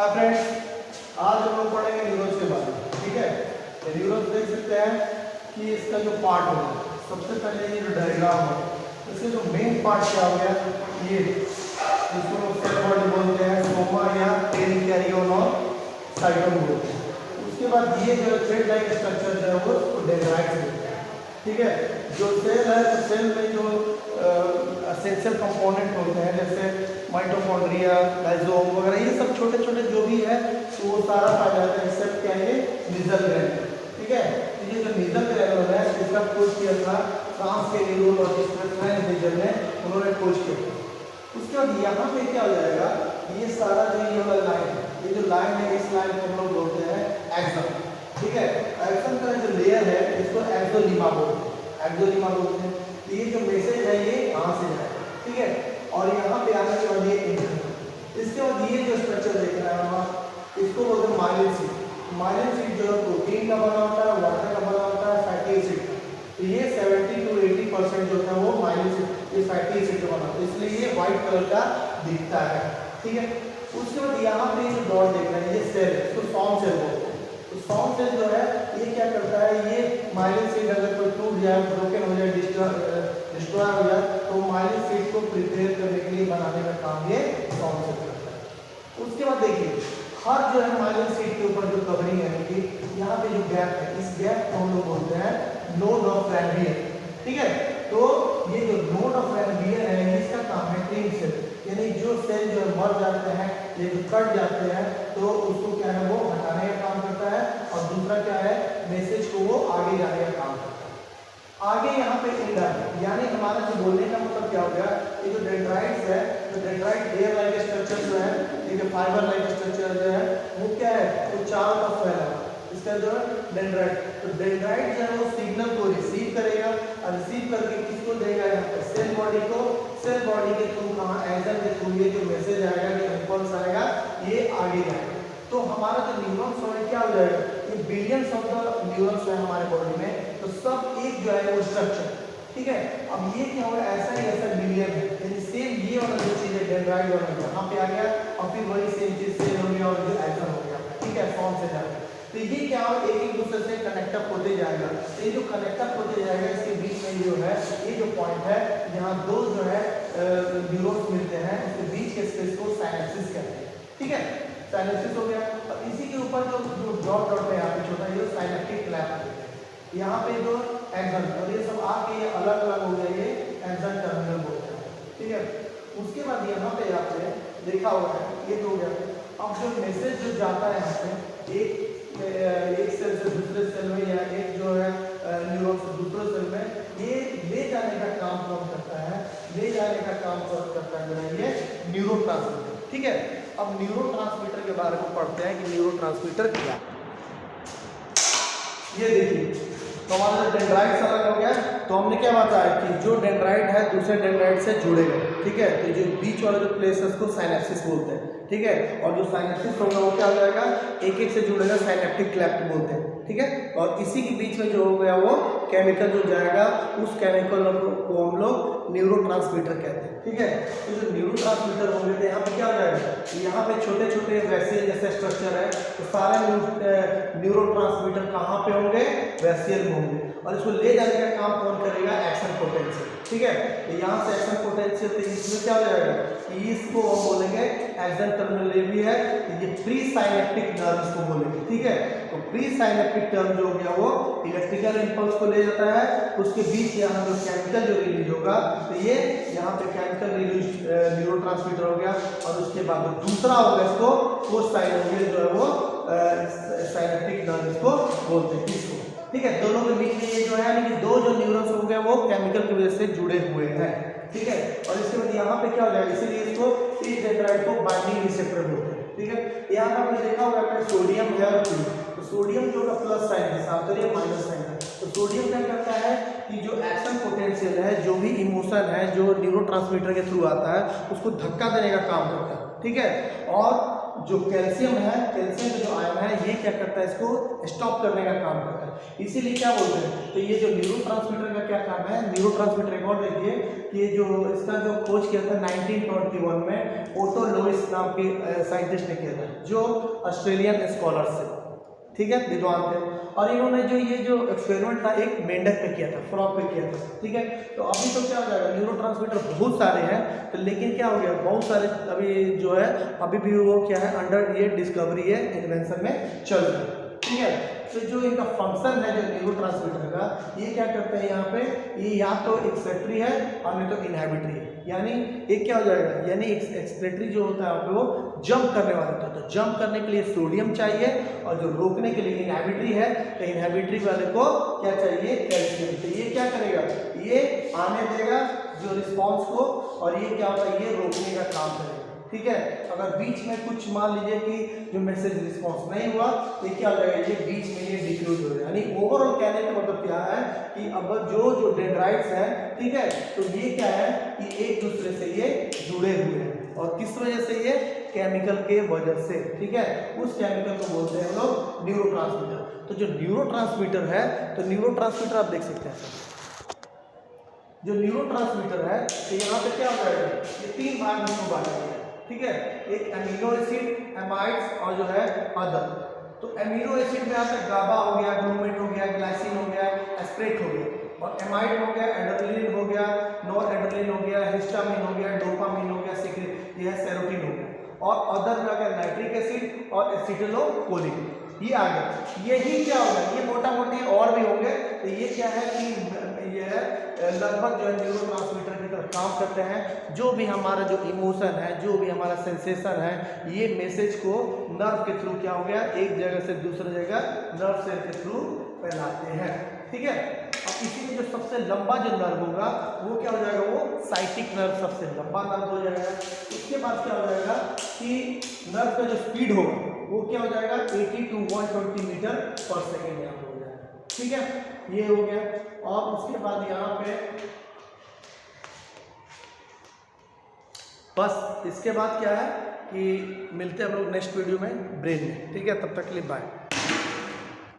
हाँ फ्रेंड्स, आज हम लोग पढ़ेंगे न्यूरॉन्स के बारे में। ठीक है, तो न्यूरॉन्स देख सकते हैं कि इसका जो पार्ट होगा, सबसे पहले ये जो डायग्राम है, इसके जो मेन पार्ट क्या हो गया, ये इसको सेल बॉडी बोलते हैं, सोमा या पेरिकैरियोन और साइटोम बोलते हैं। उसके बाद ये जो थ्रेड लाइक स्ट्रक्चर है वो डेंड्राइट्स बोलते हैं। ठीक है, जो सेल है तो सेल में जो एसेंशियल कंपोनेंट होते हैं जैसे माइटोकॉन्ड्रिया, लाइसोम वगैरह, ये सब छोटे छोटे जो भी है तो वो सारा पाया जाता है। सब क्या है, नीजल ग्रैन्युल। ठीक है, तो ये जो नीजल ग्रैन्युल है इसका खोज किया था फ्रांस के न्यूरोलॉजिस्ट ने, उन्होंने खोज किया था। उसके बाद यहाँ पे क्या हो जाएगा, ये सारा जो ये वाला लाइन है, ये जो लाइन है इस लाइन को हम लोग बोलते हैं एक्सम। ठीक है, एक्सम का जो लेयर है इसको एक्सोलीमा बोलते हैं, एक्सोलीमा बोलते हैं। तो ये जो मैसेज है ये यहाँ से जाएगा। ठीक है, और यहाँ पे आने के बाद ये इसके बाद ये जो स्ट्रक्चर देख रहे हैं हम, इसको बोलते हैं माइलिन शीट। माइलिन शीट जो है प्रोटीन का बना होता है, वाटर का बना होता है, फैटी एसिड। तो ये 70 to 80% जो है वो माइलिन शीट, ये फैटी एसिड का बना होता है, इसलिए ये व्हाइट कलर का दिखता है। ठीक है, उसके बाद यहाँ पे ये जो डॉट देख रहे हैं ये सेल है, इसको सॉन सेल बोलते हैं। तो सॉन सेल जो है ये क्या करता है, ये माइलिन शीट अगर कोई टूट जाए, ब्रोकन हो जाए, डिस्ट्रॉय हो जाए तो माइलिन शीट को प्रिपेयर करने के लिए बनाने का काम ये सॉन सेल करता है। उसके बाद देखिए हर जो है माइलिन शीट के ऊपर जो कवरिंग है कि यहाँ पे जो गैप है, इस गैप को हम लोग बोलते हैं नोड ऑफ रैनवियर। ठीक है, तो ये जो नोड ऑफ रैनवियर है इसका काम है क्लीन सेल, यानी जो सेल जो मर जाते हैं, ये जो कट जाते हैं तो उसको क्या है वो हटाने का काम करता है, और दूसरा क्या है मैसेज को वो आगे जाने का काम करता है। आगे यहाँ पे इंडा है, यानी हमारा जो बोलने का मतलब क्या हो गया, ये जो डेंड्राइट्स है, तो डेंड्राइट लेयर लाइक स्ट्रक्चर जो है, ठीक है, फाइबर लाइक स्ट्रक्चर जो है वो क्या है, वो चारों तरफ फैला है इसका जो है डेंड्राइट। तो डेंड्राइट जो है वो सिग्नल को रिसीव करेगा और रिसीव करके किसको देगा, यहाँ पे सेल बॉडी को। सेल बॉडी के थ्रू कहाँ, एक्सन के थ्रू ये जो मैसेज आएगा, जो इंपल्स आएगा ये आगे जाएगा। तो हमारा जो न्यूरॉन्स है क्या हो जाएगा, ये बिलियंस ऑफ द न्यूरॉन्स है हमारे बॉडी में, तो सब एक जो है वो स्ट्रक्चर। ठीक है, अब ये क्या होगा, ऐसा ही ऐसा बिलियन है, यानी सेम ये वाला जो चीज है डेंड्राइट वाला यहाँ पे आ गया, और फिर वही सेम चीज सेल हो गया और जो एक्सन हो गया। ठीक है, फॉर्म से जाएगा। तो ये क्या हो, एक एक दूसरे से कनेक्टअप होते जाएगा। तो ये जो कनेक्टअप होते जाएगा इसके बीच में जो है ये जो पॉइंट है यहाँ दो जो है न्यूरॉन्स मिलते हैं, उसके बीच के स्पेस को साइनेप्सिस कहते हैं। ठीक है, साइनेप्सिस हो गया। अब इसी के ऊपर जो डॉट डॉट है यहाँ पे छोटा, ये साइनेप्टिक क्लैप है, यहाँ पे जो एक्सन, और ये सब आके ये अलग अलग हो गया, ये एक्सन टर्मिनल बोलते हैं। ठीक है, उसके बाद यहाँ पे आपने देखा हुआ है ये तो हो गया। अब जो मैसेज जो जाता है यहाँ पे एक सेल से दूसरे सेल में, या एक जो है न्यूरॉन से दूसरे सेल में, ये ले जाने का काम कौन करता है, ले जाने का काम कौन करता है, ये न्यूरोट्रांसमीटर। ठीक है, अब न्यूरोट्रांसमीटर के बारे में पढ़ते हैं कि न्यूरोट्रांसमीटर क्या है। ये देखिए, तो हमारा जो डेंड्राइट्स अलग हो गया, तो हमने क्या बताया कि जो डेंड्राइट है दूसरे डेंड्राइट से जुड़ेगा। ठीक है, तो जो बीच वाला जो प्लेस है उसको साइनेप्सिस बोलते हैं। ठीक है, और जो साइनेप्सिस होगा वो क्या हो जाएगा, एक एक से जुड़ेगा, साइनेप्टिक क्लैप्ट बोलते हैं। ठीक है, और इसी के बीच में जो हो गया वो केमिकल जो जाएगा, उस केमिकल को हम लोग न्यूरोट्रांसमीटर कहते हैं। ठीक है, तो जो न्यूरोट्रांसमीटर होंगे तो यहाँ पे क्या हो जाएगा, यहाँ पे छोटे छोटे वैसियल जैसे स्ट्रक्चर है, तो सारे न्यूरोट्रांसमीटर कहाँ पे होंगे, वैसियल में होंगे, और इसको ले जाने का काम कौन करेगा, एक्शन पोटेंशियल। ठीक है, तो यहाँ से एक्शन पोटेंशियल, तो इसमें क्या हो जाएगा कि इसको हम बोलेंगे एक्सन टर्मिनल ये भी है, ये प्री साइनेप्टिक नर्व इसको बोलेंगे। ठीक है, तो प्री साइनेप्टिक टर्म जो हो गया वो इलेक्ट्रिकल इंपल्स को ले जाता है, उसके बीच यहाँ जो केमिकल जो रिलीज होगा, तो ये यहाँ पे केमिकल रिलीज न्यूरोट्रांसमीटर हो गया, और उसके बाद दूसरा होगा इसको पोस्ट साइनेप्टिक जो है वो साइनेप्टिक नर्व इसको बोलते हैं इसको। ठीक है, दोनों के बीच में ये जो है कि दो जो न्यूरॉन्स हो गए वो केमिकल की वजह से जुड़े हुए हैं। ठीक है, और इसके बाद यहाँ पे क्या हो जाएगा, इसीलिए इसको इस डेंड्राइट को बाइंडिंग रिसेप्टर बोलते हैं। ठीक है, यहाँ पे आपने देखा होगा अपने सोडियम है और क्लोरीन, तो सोडियम जो का प्लस साइन है, साथ में माइनस साइन है, तो सोडियम क्या करता है कि जो एक्शन पोटेंशियल है, जो भी इमोशन है जो न्यूरोट्रांसमीटर के थ्रू आता है, उसको धक्का देने का काम करता है। ठीक है, और जो कैल्शियम है, कैल्शियम का जो आयन है ये क्या करता है, इसको स्टॉप करने का काम करता है। इसीलिए क्या बोलते हैं, तो ये जो न्यूरोट्रांसमीटर का क्या काम है, न्यूरोट्रांसमीटर एक और देखिए कि जो इसका जो खोज किया था 1921 में ओटो लोइस नाम के साइंटिस्ट ने किया था, जो ऑस्ट्रेलियन स्कॉलर से, ठीक है, विद्वान थे। और इन्होंने जो ये जो एक्सपेरिमेंट था एक मेंढक पे किया था, फ्रॉग पे किया था, ठीक है। तो अभी तो क्या हो जाएगा, न्यूरोट्रांसमीटर बहुत सारे हैं, तो लेकिन क्या हो गया, बहुत सारे अभी जो है अभी भी वो क्या है, अंडर ये डिस्कवरी है, इन्वेंशन में चल रहा है, ठीक है। तो जो इनका फंक्शन है जो न्यूरोट्रांसमीटर का, ये क्या करते हैं यहाँ पे, ये या तो एक्सेक्रेटरी है और नहीं तो इनहिबिटरी है। यानी एक क्या हो जाएगा, यानी एक्सेक्रेटरी जो होता है यहाँ पे वो जंप करने वाला होता है, तो जंप करने के लिए सोडियम चाहिए, और जो रोकने के लिए इनहिबिटरी है, तो इनहिबिटरी वाले को क्या चाहिए, कैल्शियम। तो ये क्या करेगा, ये आने देगा जो रिस्पॉन्स को, और ये क्या होता है, ये रोकने का काम करेगा, ठीक है। अगर बीच में कुछ मान लीजिए कि जो मैसेज रिस्पॉन्स नहीं हुआ, तो क्या हो जाएगा, ये बीच में ये डिक्रीज हो जाएगा। यानी ओवरऑल कहने का मतलब क्या है कि अब जो डेंड्राइट्स हैं, ठीक है, तो ये क्या है कि एक दूसरे से ये जुड़े हुए हैं, और किस वजह से, ये केमिकल के वजह से, ठीक है। उस केमिकल को बोलते हैं हम लोग न्यूरोट्रांसमीटर। तो जो न्यूरोट्रांसमीटर है, तो न्यूरोट्रांसमीटर आप देख सकते हैं, जो न्यूरोट्रांसमीटर है, तो यहाँ पे क्या हो जाएगा, ये 3 भाग में बांटा गया है, ठीक है। एक एमिनो एसिड, एमाइड्स और जो है अदर। तो एमिनो एसिड में आता है गाबा हो गया, ग्लूमेट हो गया, ग्लाइसिन हो गया, एस्प्रेट हो गया, और एमाइड हो गया, एड्रेनलिन हो गया, नॉर एड्रेनलिन हो गया, हिस्टामिन हो गया, डोपामिन हो गया, सिक्रेट, ये है सेरोटिन हो गया, और अदर में आ गया नाइट्रिक एसिड और एसिटिलोकोलिन, ये आ गया। यही क्या होगा, ये मोटा मोटी और भी होंगे। तो ये क्या है कि ये लगभग जो है न्यूरोट्रांसमीटर की तरह काम करते हैं। जो भी हमारा जो इमोशन है, जो भी हमारा सेंसेशन है, ये मैसेज को नर्व के थ्रू क्या हो गया, एक जगह से दूसरी जगह नर्व सेल के थ्रू फैलाते हैं, ठीक है। अब इसी में जो सबसे लंबा जो नर्व होगा वो क्या हो जाएगा, वो साइटिक नर्व सबसे लंबा नर्व हो जाएगा। इसके बाद क्या हो जाएगा कि नर्व का जो स्पीड होगा वो क्या हो जाएगा, 80 to 120 मीटर पर सेकेंड यहाँ हो जाएगा, ठीक है। ये हो गया, और उसके बाद यहाँ पे बस इसके बाद क्या है कि मिलते हैं हम लोग नेक्स्ट वीडियो में ब्रेन में, ठीक है। तब तक के लिए बाय।